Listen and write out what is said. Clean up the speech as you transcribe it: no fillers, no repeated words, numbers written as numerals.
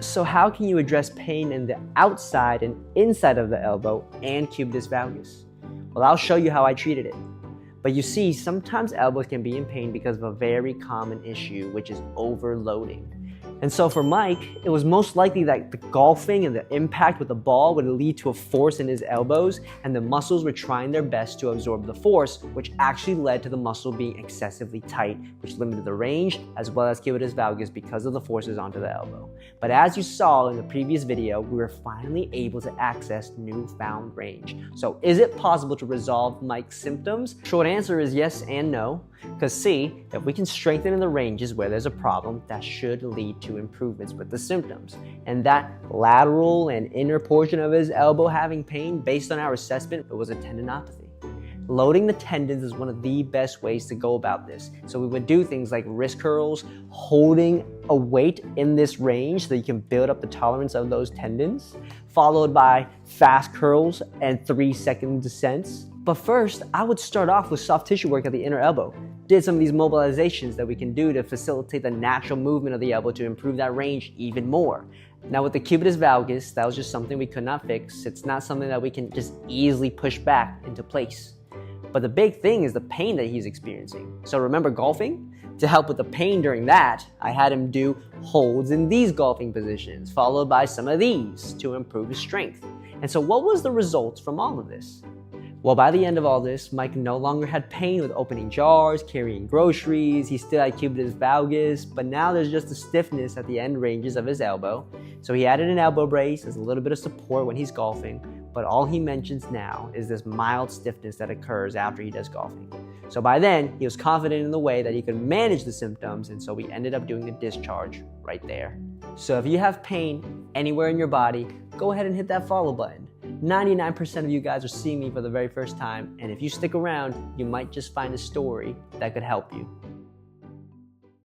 So how can you address pain in the outside and inside of the elbow and cubitus valgus? Well, I'll show you how I treated it. But you see, sometimes elbows can be in pain because of a very common issue, which is overloading. And so for Mike, it was most likely that the golfing and the impact with the ball would lead to a force in his elbows, and the muscles were trying their best to absorb the force, which actually led to the muscle being excessively tight, which limited the range as well as cubitus valgus because of the forces onto the elbow. But as you saw in the previous video, we were finally able to access newfound range. So is it possible to resolve Mike's symptoms? Short answer is yes and no. Because see, if we can strengthen in the ranges where there's a problem, that should lead to improvements with the symptoms. And that lateral and inner portion of his elbow having pain, based on our assessment, it was a tendinopathy. Loading the tendons is one of the best ways to go about this. So we would do things like wrist curls, holding a weight in this range so that you can build up the tolerance of those tendons, followed by fast curls and 3-second descents. But first, I would start off with soft tissue work at the inner elbow. Did some of these mobilizations that we can do to facilitate the natural movement of the elbow to improve that range even more. Now with the cubitus valgus, that was just something we could not fix. It's not something that we can just easily push back into place. But the big thing is the pain that he's experiencing. So remember golfing? To help with the pain during that, I had him do holds in these golfing positions, followed by some of these to improve his strength. And so what was the results from all of this? Well, by the end of all this, Mike no longer had pain with opening jars, carrying groceries. He still had cubitus valgus, but now there's just a stiffness at the end ranges of his elbow. So he added an elbow brace as a little bit of support when he's golfing, but all he mentions now is this mild stiffness that occurs after he does golfing. So by then, he was confident in the way that he could manage the symptoms, and so we ended up doing a discharge right there. So if you have pain anywhere in your body, go ahead and hit that follow button. 99% of you guys are seeing me for the very first time, and if you stick around, you might just find a story that could help you.